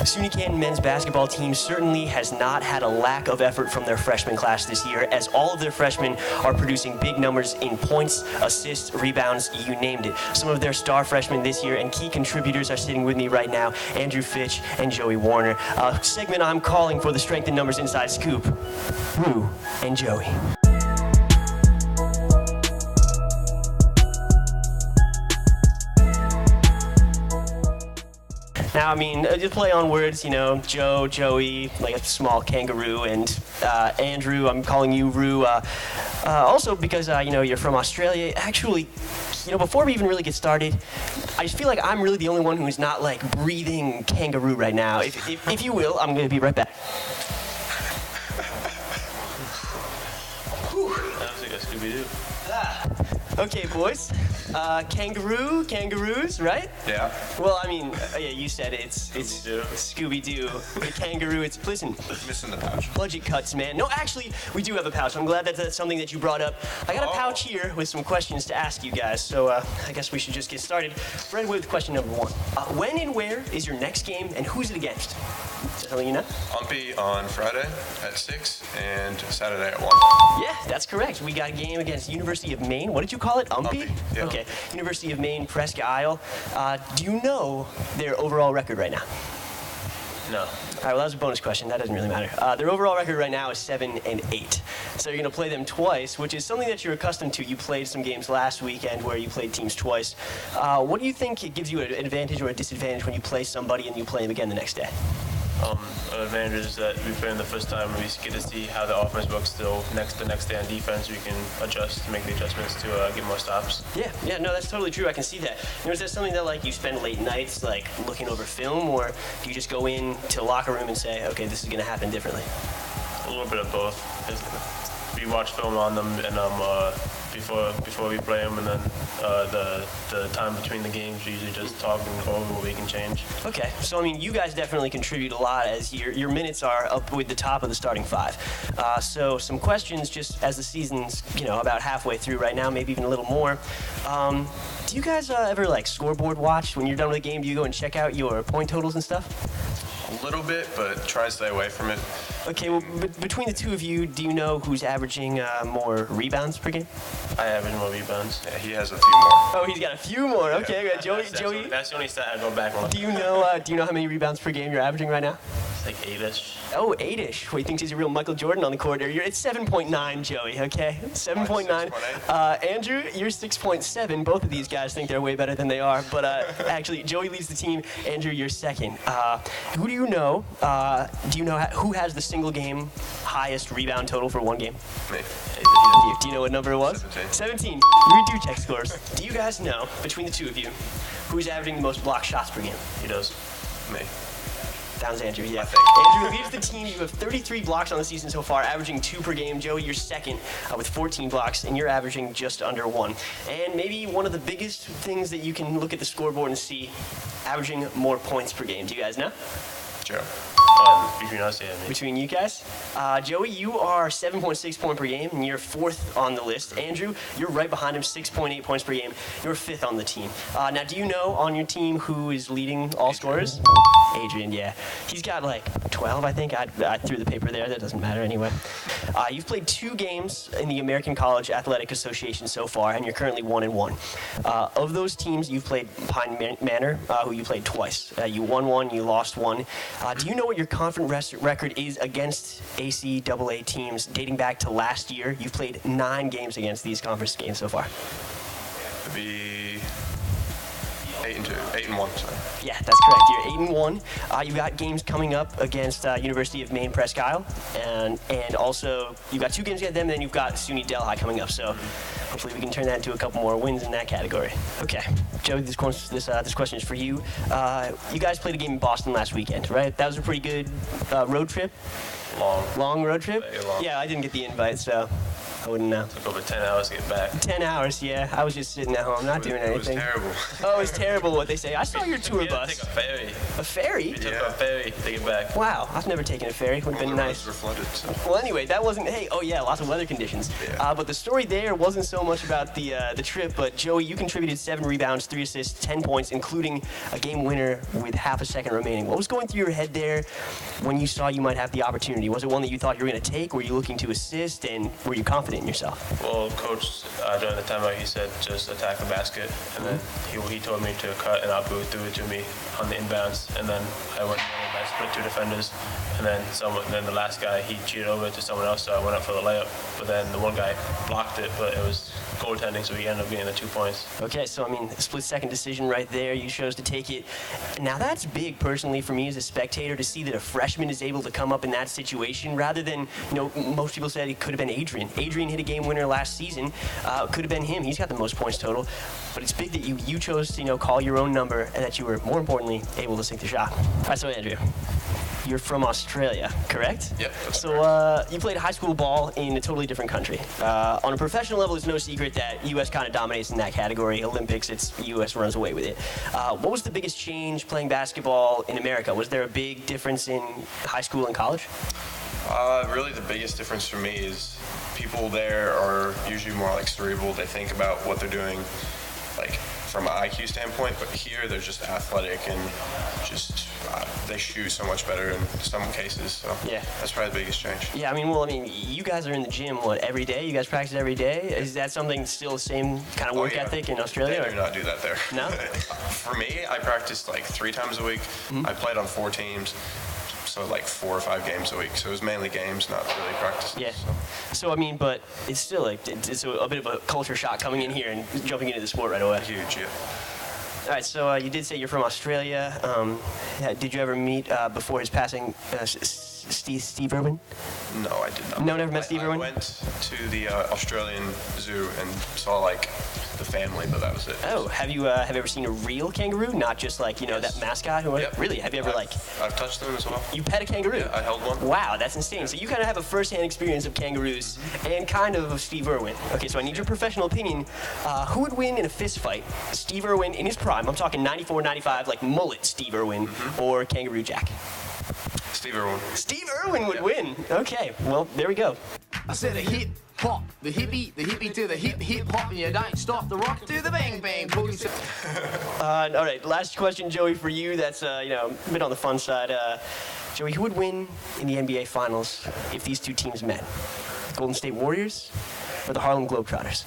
SUNY Canton men's basketball team certainly has not had a lack of effort from their freshman class this year, as all of their freshmen are producing big numbers in points, assists, rebounds, you named it. Some of their star freshmen this year and key contributors are sitting with me right now, Andrew Fitch and Joey Werner. A segment I'm calling for the Strength in Numbers Inside Scoop, Roo and Joey. Now, I mean, just play on words, you know, Joe, Joey, like a small kangaroo, and Andrew, I'm calling you Roo. Also because, you know, you're from Australia. Actually, you know, before we even really get started, I just feel like I'm really the only one who's not, like, breathing kangaroo right now. If you will, I'm going to be right back. Sounds like a Scooby-Doo. Okay, boys. Kangaroos, right? Yeah. Well, I mean, yeah, you said it. It's Scooby-Doo. The kangaroo, it's, listen. Missing the pouch. Budget cuts, man. No, actually, we do have a pouch. I'm glad that's something that you brought up. I got a pouch here with some questions to ask you guys, so I guess we should just get started right away with question number one. When and where is your next game, and who's it against? Is that something you know? Umpy on Friday at 6 and Saturday at 1. Yeah, that's correct. We got a game against University of Maine. What did you call it? Umpy? Yeah. Okay. University of Maine, Presque. Do you know their overall record right now? No. All right, well, that was a bonus question. That doesn't really matter. Their overall record right now is 7-8. So you're going to play them twice, which is something that you're accustomed to. You played some games last weekend where you played teams twice. What do you think it gives you an advantage or a disadvantage when you play somebody and you play them again the next day? An advantage is that we play them the first time, we get to see how the offense works the next day on defense. We can adjust, make the adjustments to get more stops. Yeah, no, that's totally true. I can see that. You know, is that something that, like, you spend late nights, like, looking over film, or do you just go in to the locker room and say, okay, this is going to happen differently? A little bit of both. We watch film on them, and before we play them, and then the time between the games, we usually just talk and go over what we can change. Okay, so I mean, you guys definitely contribute a lot as your minutes are up with the top of the starting five. So some questions just as the season's, you know, about halfway through right now, maybe even a little more. Do you guys ever, like, scoreboard watch when you're done with a game? Do you go and check out your point totals and stuff? A little bit, but try to stay away from it. Okay, well, between the two of you, do you know who's averaging more rebounds per game? I average more rebounds. Yeah, he has a few more. Oh, he's got a few more. Okay, yeah. Joey. That's the only stat I go back on. Do you know how many rebounds per game you're averaging right now? It's like 8-ish. Oh, 8-ish. Well, he thinks he's a real Michael Jordan on the court. It's 7.9, Joey, okay? 7.9. Andrew, you're 6.7. Both of these guys think they're way better than they are. But actually, Joey leads the team. Andrew, you're second. Who do you know? Do you know who has the single game highest rebound total for one game? Me. Do you know what number it was? 17. We do check scores. Do you guys know, between the two of you, who's averaging the most block shots per game? He does. Me. Sounds Andrew, yeah. Andrew leads the team. You have 33 blocks on the season so far, averaging 2 per game. Joey, you're second with 14 blocks, and you're averaging just under 1. And maybe one of the biggest things that you can look at the scoreboard and see, averaging more points per game. Do you guys know? Joe. Between us, yeah. Me. Between you guys? Joey, you are 7.6 points per game, and you're 4th on the list. Andrew, you're right behind him, 6.8 points per game. You're 5th on the team. Now, do you know on your team who is leading all scorers? Adrian, yeah. He's got like 12, I think. I threw the paper there. That doesn't matter anyway. You've played 2 games in the American College Athletic Association so far, and you're currently 1-1. Of those teams, you've played Pine Manor, who you played twice. You won 1, you lost 1. Do you know what your conference record is against ACAA teams dating back to last year? You've played 9 games against these conference games so far. It'd be 8-1. Sorry. Yeah, that's correct. You're 8-1. You've got games coming up against University of Maine, Presque, and also you've got 2 games against them, and then you've got SUNY Delhi coming up. So hopefully we can turn that into a couple more wins in that category. Okay, Joey, this question is for you. You guys played a game in Boston last weekend, right? That was a pretty good road trip. Long road trip. Very long. Yeah, I didn't get the invite, so I wouldn't know. Took over 10 hours to get back. 10 hours, yeah. I was just sitting at home, not doing anything. It was terrible. Oh, it's terrible what they say. I saw your tour We had to bus. take a ferry. A ferry? We took a ferry to get back. Wow, I've never taken a ferry. Would have All been the nice. roads were flooded, so. Well, anyway, that wasn't. Hey, oh yeah, lots of weather conditions. Yeah. But the story there wasn't so much about the trip. But Joey, you contributed 7 rebounds, 3 assists, 10 points, including a game winner with half a second remaining. What was going through your head there when you saw you might have the opportunity? Was it one that you thought you were going to take? Were you looking to assist? And were you confident in yourself? Well, coach, during the timeout, he said just attack the basket, and then he told me to cut, and Abu threw it to me on the inbounds, and then I went and I split 2 defenders, and then the last guy, he cheated over to someone else, so I went up for the layup, but then the one guy blocked it, but it was goaltending, so he ended up getting the 2 points. Okay, so I mean, split-second decision right there. You chose to take it. Now that's big, personally, for me as a spectator, to see that a freshman is able to come up in that situation, rather than, most people said it could have been Adrian. Adrian hit a game winner last season. Could have been him. He's got the most points total. But it's big that you chose to, call your own number, and that you were, more importantly, able to sink the shot. All right, so Andrew, you're from Australia, correct? Yep, that's So you played high school ball in a totally different country. On a professional level, it's no secret that U.S. kind of dominates in that category. Olympics, it's U.S. runs away with it. What was the biggest change playing basketball in America? Was there a big difference in high school and college? Really, the biggest difference for me is people there are usually more like cerebral. They think about what they're doing, like from an IQ standpoint. But here, they're just athletic and just they shoot so much better in some cases. So Yeah. that's probably the biggest change. Yeah, you guys are in the gym, every day? You guys practice every day? Is that something still the same kind of work yeah. ethic in Australia? They do not do that there. No? For me, I practiced like 3 times a week. I played on 4 teams. So like 4 or 5 games a week. So it was mainly games, not really practices. Yeah. So. But it's still like it's a bit of a culture shock coming in here and jumping into the sport right away. Huge, yeah. All right. So you did say you're from Australia. Did you ever meet before his passing Steve Irwin? No, I did not. No, never met Steve Irwin? I went to the Australian zoo and saw like the family, but that was it. Oh, have you ever seen a real kangaroo? Not just like Yes. that mascot? Yep. Really? Have you ever I've touched them as well. you pet a kangaroo? Yeah, I held one. Wow, that's insane. So you kind of have a first-hand experience of kangaroos and kind of Steve Irwin. Okay, so I need your professional opinion. Who would win in a fist fight? Steve Irwin in his prime, I'm talking 94, 95, like mullet Steve Irwin, or Kangaroo Jack? Steve Irwin. Steve Irwin would win. Okay, well, there we go. I said a hip hop, the hippie to the hip hop, and you don't stop the rock to the bang bang boogie. All right, last question, Joey, for you. That's a bit on the fun side. Joey, who would win in the NBA Finals if these two teams met? The Golden State Warriors or the Harlem Globetrotters?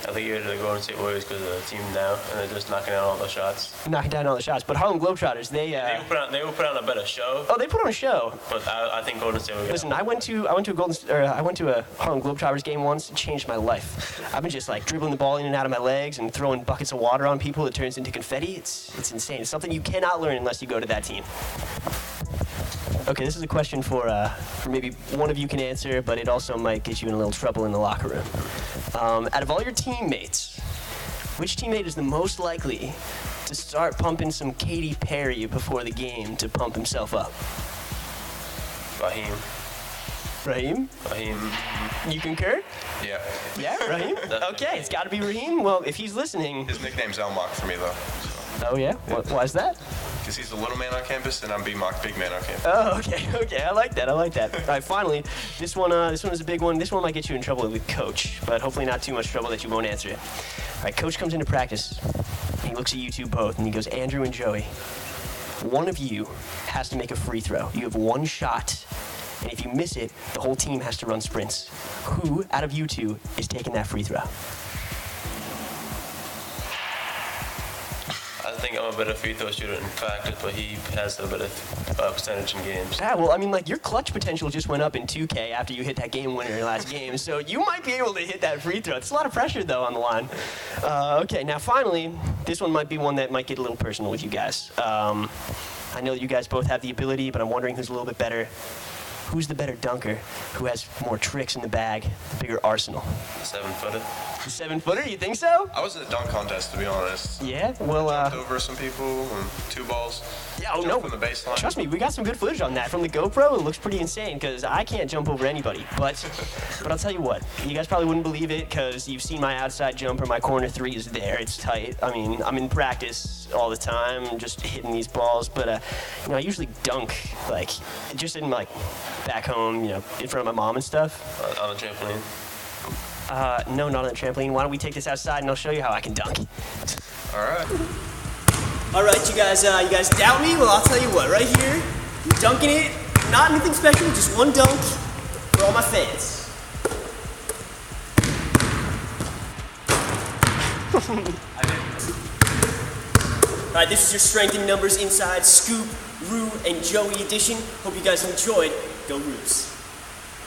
I think you're the Golden State Warriors because of the team now, and they're just knocking out all the shots. Knocking down all the shots, but Harlem Globetrotters, they They will put on a better show, they put on a show. but I think Golden State will get Listen, I went to a Harlem Globetrotters game once. It changed my life. I've been just like dribbling the ball in and out of my legs and throwing buckets of water on people. It turns into confetti. It's insane. It's something you cannot learn unless you go to that team. Okay, this is a question for maybe one of you can answer, but it also might get you in a little trouble in the locker room. Out of all your teammates, which teammate is the most likely to start pumping some Katy Perry before the game to pump himself up? Raheem. Raheem? You concur? Yeah. Yeah, Raheem? Okay, it's got to be Raheem. Well, if he's listening... His nickname's Elmock for me though. Oh, yeah? Why is that? Because he's the little man on campus and I'm B-Mock, big man on campus. Oh, okay. I like that. All right, finally, this one is a big one. This one might get you in trouble with Coach, but hopefully not too much trouble that you won't answer it. All right, Coach comes into practice. He looks at you two both, and he goes, Andrew and Joey, one of you has to make a free throw. You have one shot, and if you miss it, the whole team has to run sprints. Who out of you two is taking that free throw? I think I'm a better free throw shooter in practice, but he has a better percentage in games. Yeah, well, your clutch potential just went up in 2K after you hit that game winner in your last game, so you might be able to hit that free throw. It's a lot of pressure, though, on the line. Okay, now finally, this one might be one that might get a little personal with you guys. I know that you guys both have the ability, but I'm wondering who's a little bit better. who's the better dunker? Who has more tricks in the bag, the bigger arsenal? 7-footer. The 7-footer, you think so? I was in a dunk contest, to be honest. Yeah, well, Jumped over some people and 2 balls. yeah, oh Jumped no, from the baseline. trust me, we got some good footage on that. From the GoPro, it looks pretty insane, because I can't jump over anybody. But I'll tell you what, you guys probably wouldn't believe it, because you've seen my outside jumper, my corner 3 is there, it's tight. I mean, I'm in practice all the time, just hitting these balls, but I usually dunk, like, just in, like, back home, in front of my mom and stuff. On a trampoline. No, not on the trampoline. Why don't we take this outside and I'll show you how I can dunk. All right. All right, you guys doubt me? Well, I'll tell you what, right here, I'm dunking it, not anything special, just one dunk for all my fans. All right, this is your Strength in Numbers Inside Scoop, Roo and Joey edition. Hope you guys enjoyed. Go Roos.